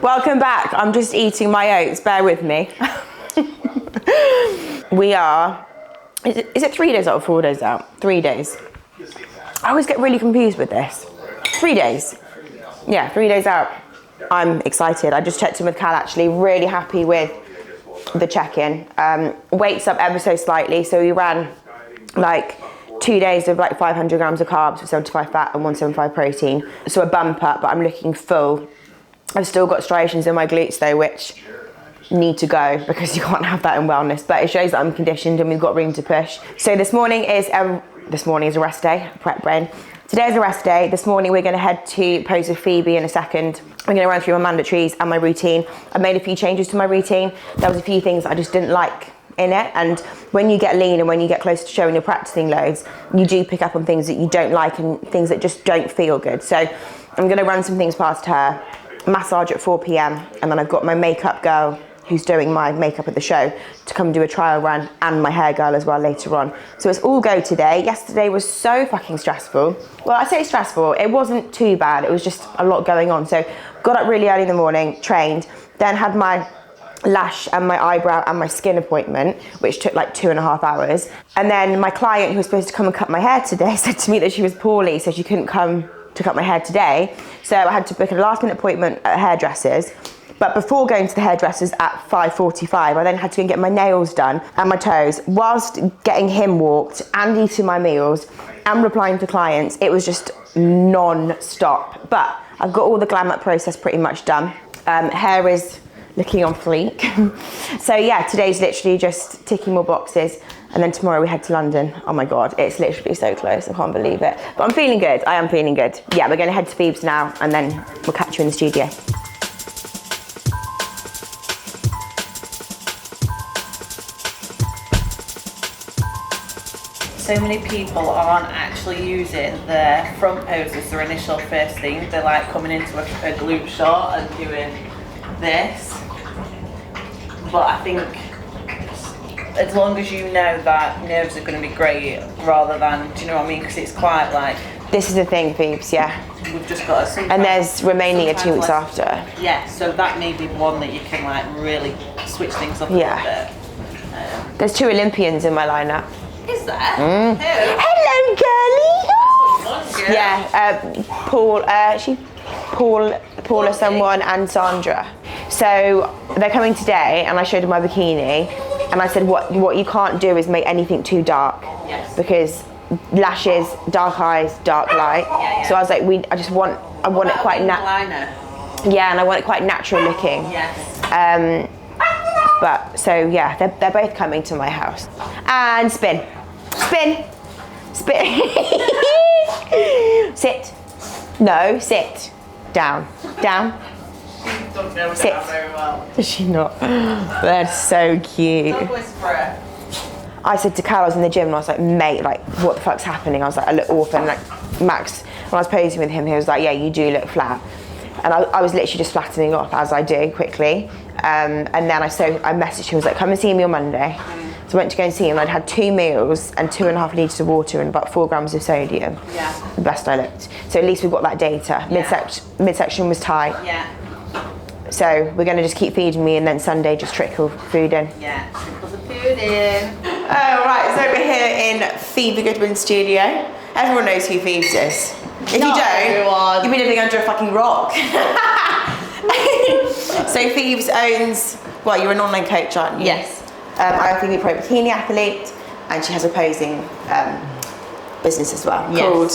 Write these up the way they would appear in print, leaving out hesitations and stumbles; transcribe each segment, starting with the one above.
Welcome back. I'm just eating my oats, bear with me. We are, is it 3 days out or 4 days out? 3 days. I always get really confused with this. 3 days. Yeah, 3 days out. I'm excited. I just checked in with Cal actually, really happy with the check-in. Weight's up ever so slightly, so we ran like 2 days of like 500 grams of carbs with 75 fat and 175 protein. So a bump up, but I'm looking full. I've still got striations in my glutes though, which need to go because you can't have that in wellness, but it shows that I'm conditioned and we've got room to push. So this morning is a rest day, prep brain. Today is a rest day. This morning we're going to head to pose with Phoebe in a second. I'm going to run through my mandatories and my routine. I made a few changes to my routine. There was a few things I just didn't like in it, and when you get lean and when you get close to showing you're practicing loads, you do pick up on things that you don't like and things that just don't feel good. So I'm going to run some things past her, massage at 4 p.m, and then I've got my makeup girl who's doing my makeup at the show to come do a trial run, and my hair girl as well later on. So it's all go today. Yesterday was so fucking stressful. Well, I say stressful, it wasn't too bad, it was just a lot going on. So got up really early in the morning, trained, then had my lash and my eyebrow and my skin appointment, which took like 2.5 hours. And then my client who was supposed to come and cut my hair today said to me that she was poorly, so she couldn't come to cut my hair today. So I had to book a last minute appointment at hairdressers. But before going to the hairdressers at 5:45, I then had to go and get my nails done and my toes whilst getting him walked and eating my meals and replying to clients. It was just non-stop. But I've got all the glam up process pretty much done. Hair is looking on fleek. So yeah, today's literally just ticking more boxes. And then tomorrow we head to London. Oh my God, it's literally so close. I can't believe it. But I'm feeling good. I am feeling good. Yeah, we're going to head to Phoebe's now and then we'll catch you in the studio. So many people aren't actually using their front poses, their initial first thing. They're like coming into a glute shot and doing this. But I think as long as you know that nerves are going to be great rather than, do you know what I mean? Because it's quite like... This is the thing, Phoebes, yeah. We've just got to... And there's Romania 2 weeks after. Yeah, so that may be one that you can like really switch things up a little bit. There's 2 Olympians in my lineup. Is there? Mm. Who? Hello, girlie. Yeah, Paula, someone, and Sandra. So they're coming today, and I showed them my bikini, and I said, what you can't do is make anything too dark, because lashes, dark eyes, dark light. Yeah. So I was like, I want it quite Yeah, and I want it quite natural looking. Yes. But so yeah, they're both coming to my house. And spin. Sit. No, sit. Down. She don't know sit. That very well. Does she not? They're so cute. Don't whisper. I said to Cal, I was in the gym and I was like, mate, like what the fuck's happening? I was like, I look awful. And like Max, when I was posing with him, he was like, yeah, you do look flat. And I was literally just flattening off as I do quickly. And then I messaged him, I was like, come and see me on Monday. So I went to go and see him. I'd had 2 meals and 2.5 litres of water and about 4 grams of sodium. Yeah. The best I looked. So at least we've got that data. Yeah. Midsection was tight. Yeah. So we're going to just keep feeding me and then Sunday just trickle food in. Yeah, trickle the food in. Oh, right, so we're here in Phoebe Goodwin's studio. Everyone knows who Phoebe is. If Not you don't, everyone. you've been living under a fucking rock. So Phoebe owns, well, you're an online coach, aren't you? Yes. IFBB Pro Bikini Athlete, and she has a posing business as well, called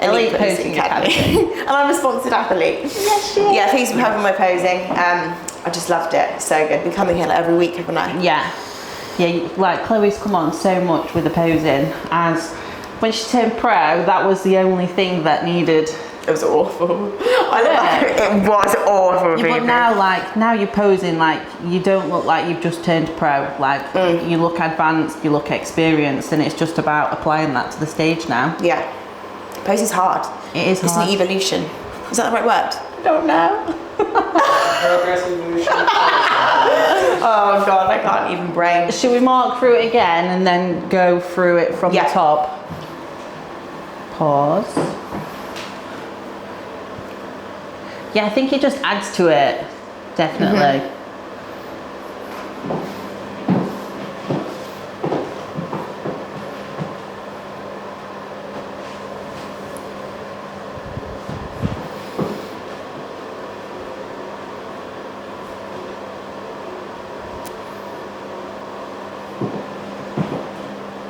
Elite Posing Academy. And I'm a sponsored athlete. Yes, she is. Yeah, Phoebe's been helping my posing. I just loved it, so good. Been coming here like every week, haven't I? Yeah. Yeah, like Chloe's come on so much with the posing, as when she turned pro, that was the only thing that needed. It was awful. It was awful. Yeah, but now you're posing like you don't look like you've just turned pro. Like you look advanced, you look experienced, and it's just about applying that to the stage now. Yeah, posing's hard. It is hard. It's an evolution. Is that the right word? I don't know. Oh God, I can't even brain. Should we mark through it again and then go through it from the top? Pause. Yeah, I think it just adds to it. definitely.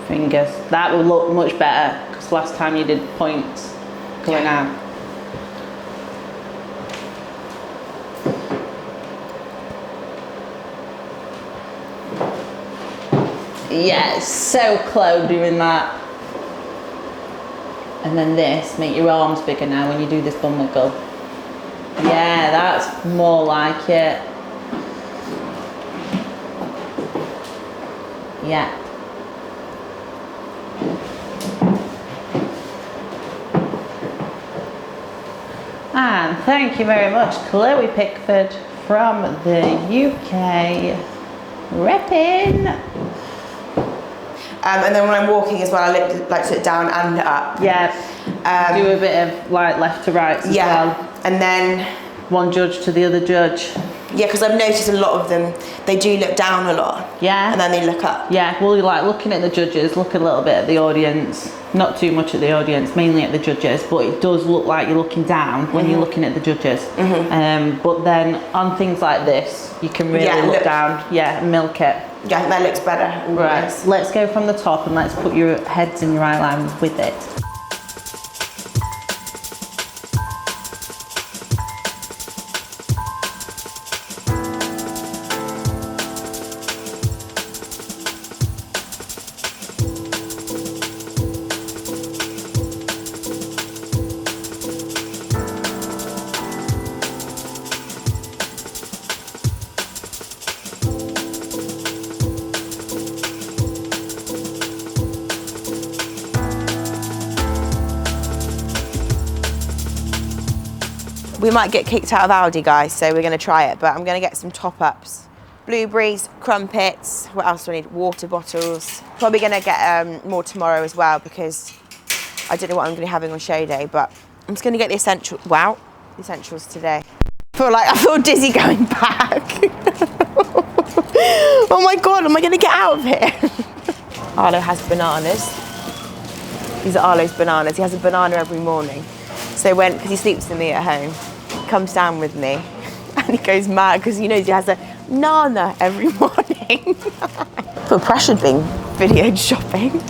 Fingers. That will look much better because last time you did points going out. Yeah, it's so close doing that. And then this, make your arms bigger now when you do this bum wiggle. Yeah, that's more like it. Yeah. And thank you very much, Chloe Pickford from the UK. Reppin'. And then when I'm walking as well, I like to look down and up. Yeah. Do a bit of like left to right as well. And then one judge to the other judge. Yeah, because I've noticed a lot of them, they do look down a lot. Yeah. And then they look up. Yeah, well, you're like looking at the judges, look a little bit at the audience. Not too much at the audience, mainly at the judges, but it does look like you're looking down when you're looking at the judges. But then on things like this, you can really look down, and milk it. Yeah, that looks better. Right, let's go from the top and let's put your heads in your eye line with it. We might get kicked out of Aldi, guys, so we're going to try it, but I'm going to get some top-ups. Blueberries, crumpets, what else do I need? Water bottles. Probably going to get more tomorrow as well because I don't know what I'm going to be having on show day, but I'm just going to get the essentials. Wow, the essentials today. I feel dizzy going back. Oh my God, am I going to get out of here? Arlo has bananas. These are Arlo's bananas. He has a banana every morning. So because he sleeps with me at home, he comes down with me and he goes mad because he knows he has a banana every morning. I feel pressured being videoed shopping.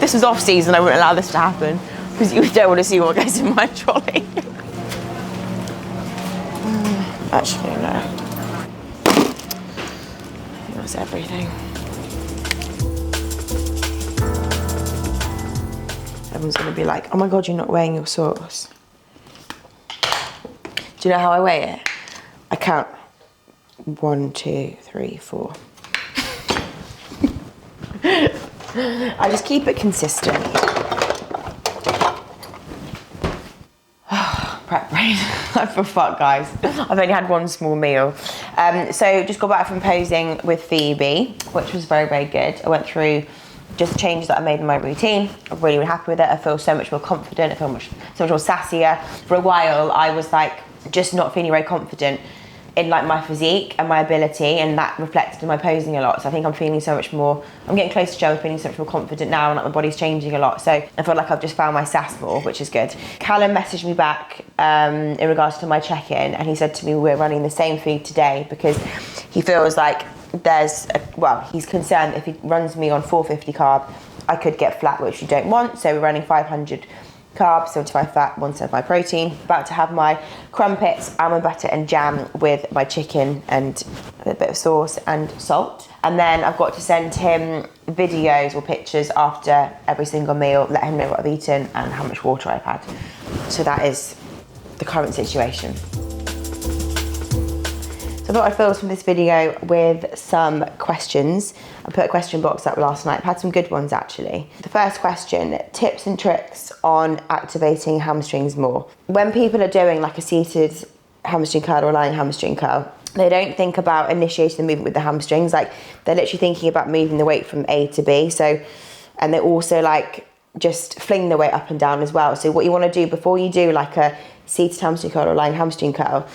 This was off season, I wouldn't allow this to happen because you don't want to see what goes in my trolley. Actually, no. That's everything. Everyone's going to be like, oh my God, you're not weighing your sauce. Do you know how I weigh it? I count 1, 2, 3, 4. I just keep it consistent. Prep brain. For fuck, guys. I've only had one small meal. So just got back from posing with Phoebe, which was very, very good. I went through just the changes that I made in my routine. I'm really, really happy with it. I feel so much more confident. I feel so much more sassier. For a while, I was like just not feeling very confident in like my physique and my ability, and that reflected in my posing a lot. So I think I'm feeling so much more, I'm getting close to Joe, I'm feeling so much more confident now, and like my body's changing a lot. So I feel like I've just found my sass more, which is good. Callum messaged me back in regards to my check-in, and he said to me, we're running the same feed today because he feels like he's concerned that if he runs me on 450 carb, I could get flat, which you don't want. So we're running 500 carbs, 75 fat, 175 protein. About to have my crumpets, almond butter and jam with my chicken and a bit of sauce and salt. And then I've got to send him videos or pictures after every single meal, let him know what I've eaten and how much water I've had. So that is the current situation. So I thought I'd close from this video with some questions. I put a question box up last night. I've had some good ones actually. The first question, tips and tricks on activating hamstrings more. When people are doing like a seated hamstring curl or lying hamstring curl, they don't think about initiating the movement with the hamstrings. Like they're literally thinking about moving the weight from A to B. And they also like just fling the weight up and down as well. So what you want to do before you do like a seated hamstring curl or lying hamstring curl,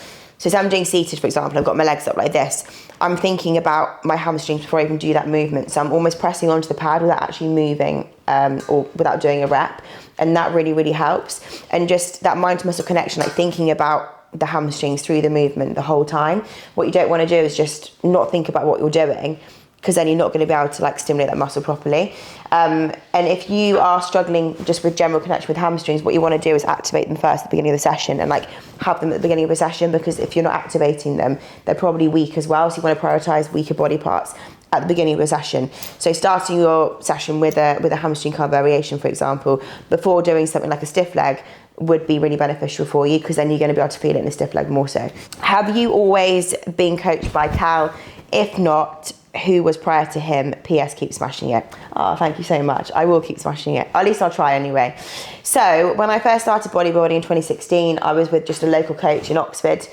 So as I'm doing seated, for example, I've got my legs up like this, I'm thinking about my hamstrings before I even do that movement. So I'm almost pressing onto the pad without actually moving or without doing a rep. And that really, really helps. And just that mind to muscle connection, like thinking about the hamstrings through the movement the whole time. What you don't want to do is just not think about what you're doing, because then you're not going to be able to like stimulate that muscle properly. And if you are struggling just with general connection with hamstrings, what you want to do is activate them first at the beginning of the session and like have them at the beginning of the session, because if you're not activating them, they're probably weak as well. So you want to prioritize weaker body parts at the beginning of your session. So starting your session with a hamstring curl variation, for example, before doing something like a stiff leg would be really beneficial for you, because then you're going to be able to feel it in a stiff leg more so. Have you always been coached by Cal? If not, who was prior to him? PS, keep smashing it. Oh, thank you so much. I will keep smashing it. At least I'll try anyway. So when I first started bodybuilding in 2016, I was with just a local coach in Oxford.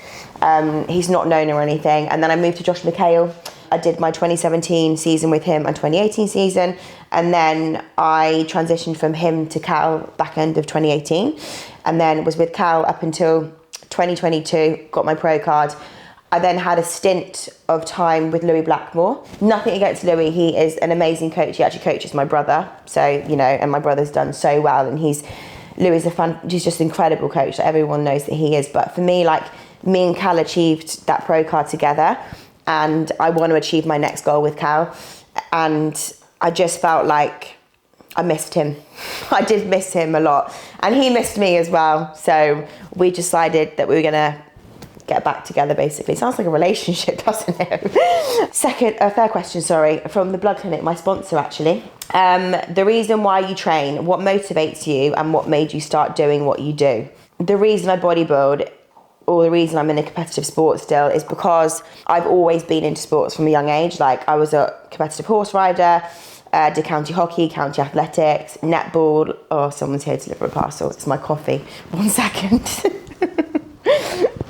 He's not known or anything. And then I moved to Josh McHale. I did my 2017 season with him and 2018 season. And then I transitioned from him to Cal back end of 2018. And then was with Cal up until 2022, got my pro card. I then had a stint of time with Louis Blackmore. Nothing against Louis, he is an amazing coach. He actually coaches my brother. So, you know, and my brother's done so well. And he's just an incredible coach. Like, everyone knows that he is. But for me, like, me and Cal achieved that pro card together. And I want to achieve my next goal with Cal. And I just felt like I missed him. I did miss him a lot. And he missed me as well. So we decided that we were going to get back together, basically. Sounds like a relationship, doesn't it? Third question, from the Blood Clinic, my sponsor actually. The reason why you train, what motivates you and what made you start doing what you do? The reason I bodybuild, or the reason I'm in a competitive sport still, is because I've always been into sports from a young age. Like, I was a competitive horse rider, did county hockey, county athletics, netball. Oh, someone's here to deliver a parcel. It's my coffee. 1 second.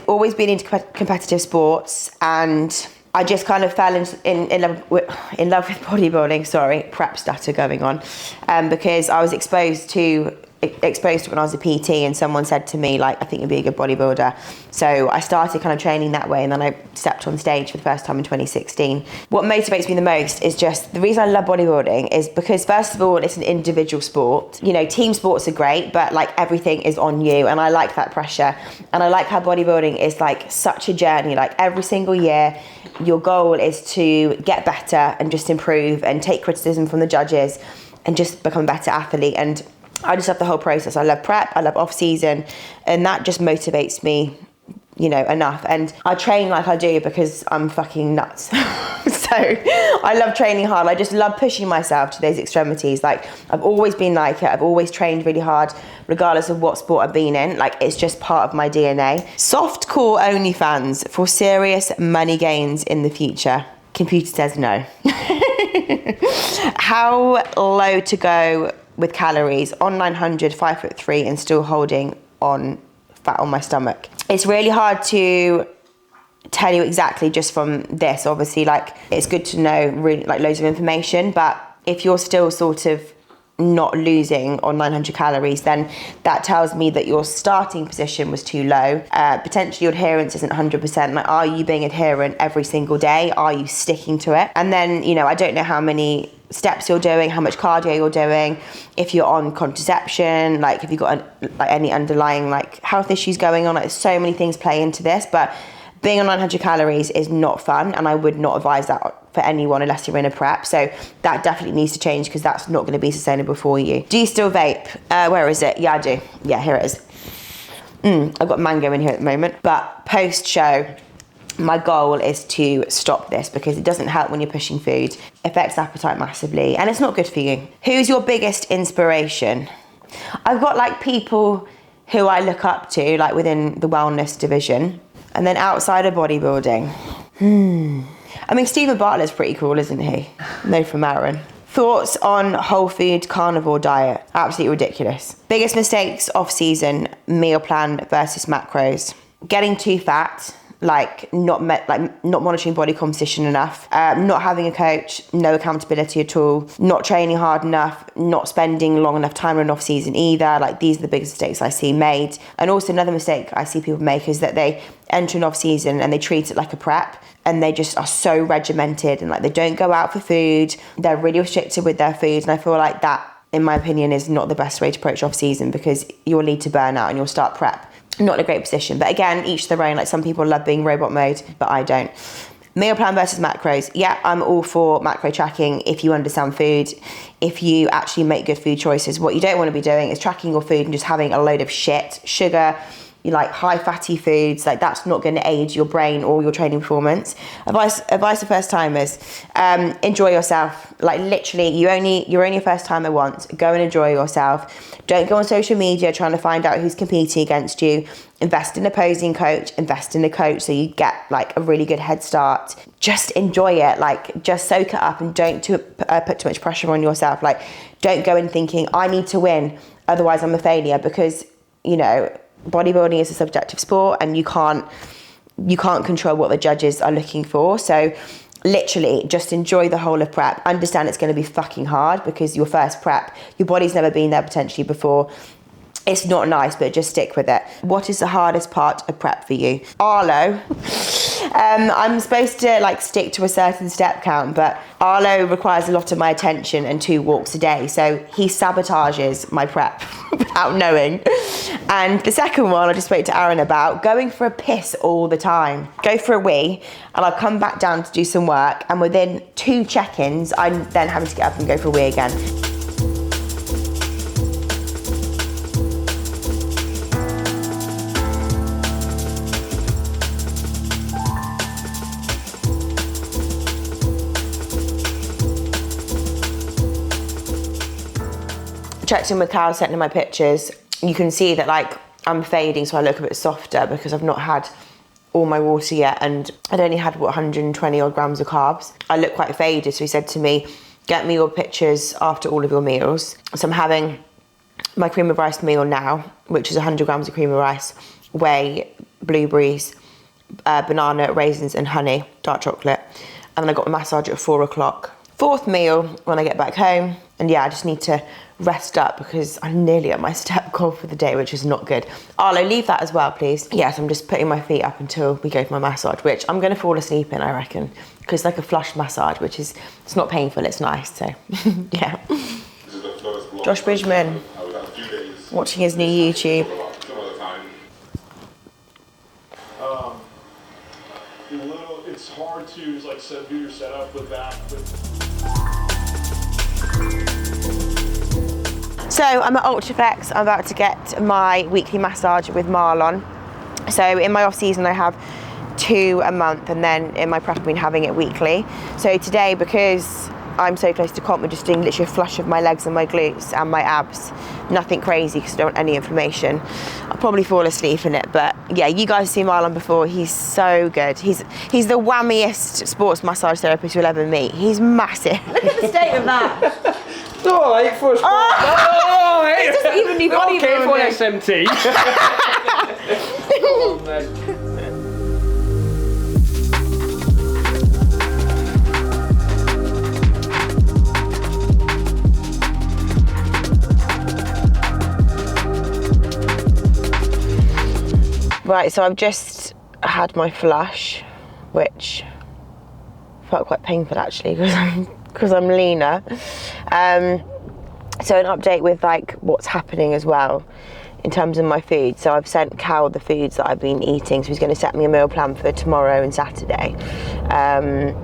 Always been into competitive sports, and I just kind of fell in love with bodybuilding. Prep stutter going on, because I was exposed to it when I was a PT, and someone said to me, like, I think you'd be a good bodybuilder. So I started kind of training that way, and then I stepped on stage for the first time in 2016. What motivates me the most is just, the reason I love bodybuilding is because, first of all, it's an individual sport. You know, team sports are great, but like, everything is on you, and I like that pressure. And I like how bodybuilding is like such a journey. Like, every single year, your goal is to get better and just improve and take criticism from the judges and just become a better athlete. And I just love the whole process. I love prep, I love off season, and that just motivates me, you know, enough. And I train like I do because I'm fucking nuts. So I love training hard. I just love pushing myself to those extremities. Like, I've always been like it. I've always trained really hard, regardless of what sport I've been in. Like, it's just part of my DNA. Soft core OnlyFans for serious money gains in the future. Computer says no. How low to go with calories? On 900, 5'3", and still holding on fat on my stomach. It's really hard to tell you exactly just from this. Obviously, like, it's good to know really like loads of information, but if you're still sort of not losing on 900 calories, then that tells me that your starting position was too low. Potentially your adherence isn't 100%. Like, are you being adherent every single day? Are you sticking to it? And then, you know, I don't know how many steps you're doing, how much cardio you're doing, if you're on contraception, like, if you've got any underlying like health issues going on. Like, so many things play into this, but being on 900 calories is not fun, and I would not advise that for anyone unless you're in a prep. So that definitely needs to change, because that's not going to be sustainable for you. Do you still vape? Where is it? Yeah, I do. Yeah, here it is. I've got mango in here at the moment. But post-show, my goal is to stop this, because it doesn't help when you're pushing food. Affects appetite massively, and it's not good for you. Who's your biggest inspiration? I've got like people who I look up to, like within the wellness division. And then outside of bodybuilding, I mean, Stephen Bartlett's pretty cool, isn't he? No from Aaron. Thoughts on whole food carnivore diet? Absolutely ridiculous. Biggest mistakes off season, meal plan versus macros. Getting too fat like not monitoring body composition enough, not having a coach, no accountability at all, not training hard enough, not spending long enough time in off season either. Like, these are the biggest mistakes I see made. And also another mistake I see people make is that they enter an off season and they treat it like a prep, and they just are so regimented, and like they don't go out for food, they're really restricted with their food. And I feel like that, in my opinion, is not the best way to approach off season, because you'll lead to burnout and you'll start prep not in a great position. But again, each their own. Like, some people love being robot mode, but I don't. Meal plan versus macros. Yeah, I'm all for macro tracking if you understand food, if you actually make good food choices. What you don't want to be doing is tracking your food and just having a load of shit, sugar, you like high fatty foods. Like, that's not going to aid your brain or your training performance. Advice for first timers: enjoy yourself. Like, literally, you're only a first timer once. Go and enjoy yourself. Don't go on social media trying to find out who's competing against you. Invest in a posing coach, invest in a coach so you get like a really good head start. Just enjoy it. Like, just soak it up, and don't put too much pressure on yourself. Like, don't go in thinking, I need to win, otherwise I'm a failure, because, you know, bodybuilding is a subjective sport and you can't control what the judges are looking for. So literally just enjoy the whole of prep. Understand it's going to be fucking hard, because your first prep, your body's never been there potentially before. It's not nice, but just stick with it. What is the hardest part of prep for you? Arlo. I'm supposed to like stick to a certain step count, but Arlo requires a lot of my attention and 2 walks a day. So he sabotages my prep without knowing. And the second one I just spoke to Aaron about, going for a piss all the time. Go for a wee, and I'll come back down to do some work, and within 2 check-ins, I'm then having to get up and go for a wee again. Checked in with Carol, sent in my pictures. You can see that like I'm fading, so I look a bit softer because I've not had all my water yet, and I'd only had 120 odd grams of carbs. I look quite faded, so he said to me, get me your pictures after all of your meals. So I'm having my cream of rice meal now, which is 100 grams of cream of rice, whey, blueberries, banana, raisins and honey, dark chocolate. And then I got a massage at 4 o'clock. 4th meal when I get back home. And yeah, I just need to rest up because I'm nearly at my step goal for the day, which is not good. Arlo, leave that as well, please. Yes, I'm just putting my feet up until we go for my massage, which I'm going to fall asleep in, I reckon, because like a flush massage, which is, it's not painful, it's nice, so yeah. Josh Bridgman, watching his new YouTube. It's hard to like do your setup with that. So I'm at Ultraflex. I'm about to get my weekly massage with Marlon. So in my off season I have 2 a month, and then in my prep I've been having it weekly. So today, because I'm so close to comp, we're just doing literally a flush of my legs and my glutes and my abs. Nothing crazy because I don't want any inflammation. I'll probably fall asleep in it, but yeah, you guys have seen Marlon before. He's so good. He's the whammiest sports massage therapist you'll ever meet. He's massive. Look at the state of that. It's alright for a sport. Oh, it doesn't even need body okay for building. an SMT. Come on, then. Right, so I've just had my flush, which felt quite painful actually because I'm leaner. So an update with like what's happening as well in terms of my food. So I've sent Cal the foods that I've been eating, so he's going to set me a meal plan for tomorrow and Saturday. And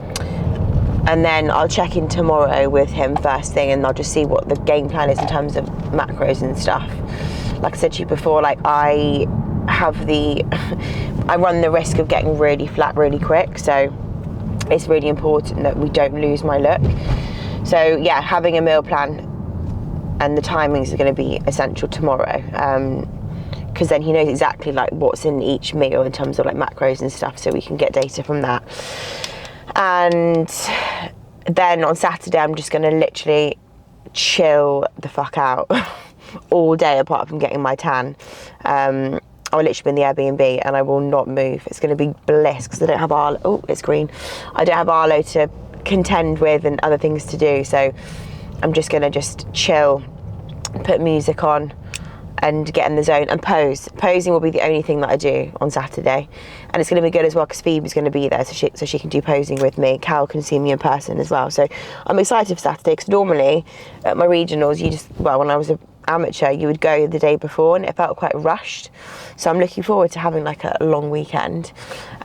then I'll check in tomorrow with him first thing, and I'll just see what the game plan is in terms of macros and stuff. Like I said to you before, like I run the risk of getting really flat really quick, so it's really important that we don't lose my look. So yeah, having a meal plan and the timings are going to be essential tomorrow, because then he knows exactly like what's in each meal in terms of like macros and stuff, so we can get data from that. And then on Saturday I'm just going to literally chill the fuck out all day apart from getting my tan. I will literally be in the Airbnb and I will not move. It's going to be bliss because I don't have Arlo. Oh, it's green. I don't have Arlo to contend with and other things to do. So I'm just going to just chill, put music on and get in the zone and pose. Posing will be the only thing that I do on Saturday. And it's going to be good as well because Phoebe's going to be there so she can do posing with me. Cal can see me in person as well. So I'm excited for Saturday because normally at my regionals, when I was an amateur, you would go the day before and it felt quite rushed. So I'm looking forward to having like a long weekend.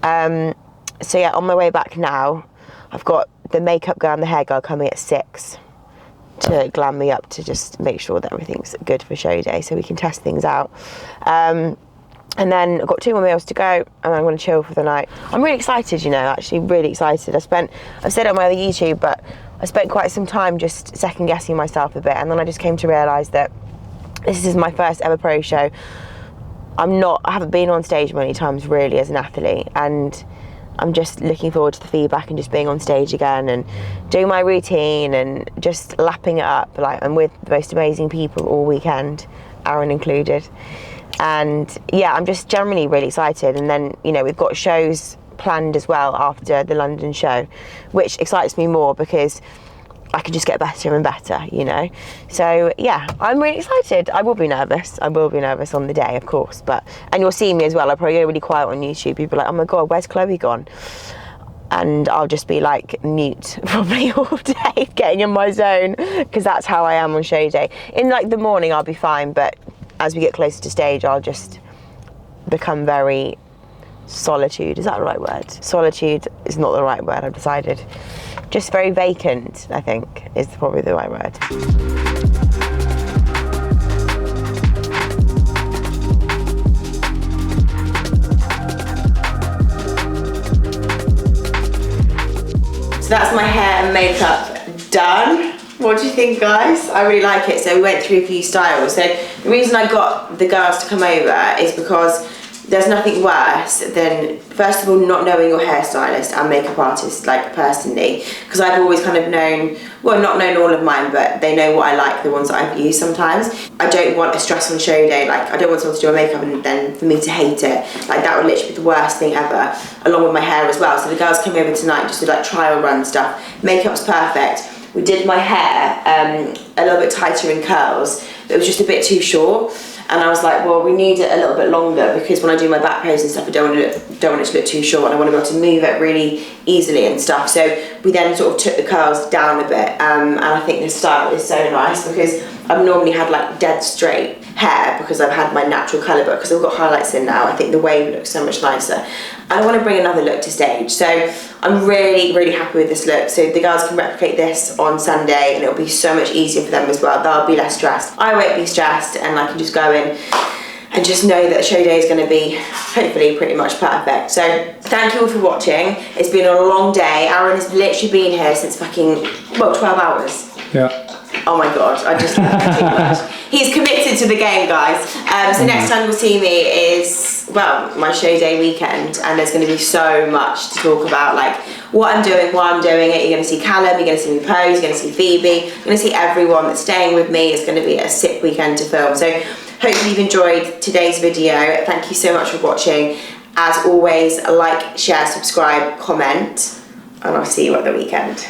So yeah, on my way back now, I've got the makeup girl and the hair girl coming at 6 to glam me up to just make sure that everything's good for show day so we can test things out. And then I've got 2 more meals to go and I'm going to chill for the night. I'm really excited, actually really excited. I've said it on my other YouTube, but I spent quite some time just second guessing myself a bit, and then I just came to realise that this is my first ever pro show. I haven't been on stage many times really as an athlete, and I'm just looking forward to the feedback and just being on stage again and doing my routine and just lapping it up. I'm with the most amazing people all weekend, Aaron included. And yeah, I'm just generally really excited. And then, we've got shows planned as well after the London show, which excites me more because I can just get better and better, So yeah, I'm really excited. I will be nervous on the day, of course, and you'll see me as well. I'll probably go really quiet on YouTube. People are like, oh my God, where's Chloe gone? And I'll just be like mute probably all day, getting in my zone, because that's how I am on show day. In the morning, I'll be fine, but as we get closer to stage, I'll just become very solitude. Is that the right word? Solitude is not the right word, I've decided. Just very vacant, I think, is probably the right word. So that's my hair and makeup done. What do you think, guys? I really like it. So we went through a few styles. So the reason I got the girls to come over is because there's nothing worse than, first of all, not knowing your hairstylist and makeup artist, personally, because I've always kind of known, well, not known all of mine, but they know what I like, the ones that I've used sometimes. I don't want a stress on show day, I don't want someone to do my makeup and then for me to hate it. That would literally be the worst thing ever, along with my hair as well. So the girls came over tonight just did trial run stuff. Makeup's perfect. We did my hair a little bit tighter in curls, but it was just a bit too short. And I was like, well, we need it a little bit longer because when I do my back pose and stuff, I don't want it to look too short and I want to be able to move it really easily and stuff. So we then sort of took the curls down a bit, and I think this style is so nice because I've normally had dead straight hair because I've had my natural colour, but because I've got highlights in now, I think the wave looks so much nicer. And I want to bring another look to stage. So I'm really, really happy with this look. So the girls can replicate this on Sunday and it'll be so much easier for them as well. They'll be less stressed. I won't be stressed and I can just go in and just know that the show day is going to be hopefully pretty much perfect. So thank you all for watching. It's been a long day. Aaron has literally been here since 12 hours. Yeah. Oh my God, I just too much. He's committed to the game, guys. So next time you'll see me is, my show day weekend, and there's going to be so much to talk about, what I'm doing, why I'm doing it. You're going to see Callum, you're going to see me pose, you're going to see Phoebe, you're going to see everyone that's staying with me. It's going to be a sick weekend to film. So hopefully you've enjoyed today's video. Thank you so much for watching. As always, like, share, subscribe, comment, and I'll see you at the weekend.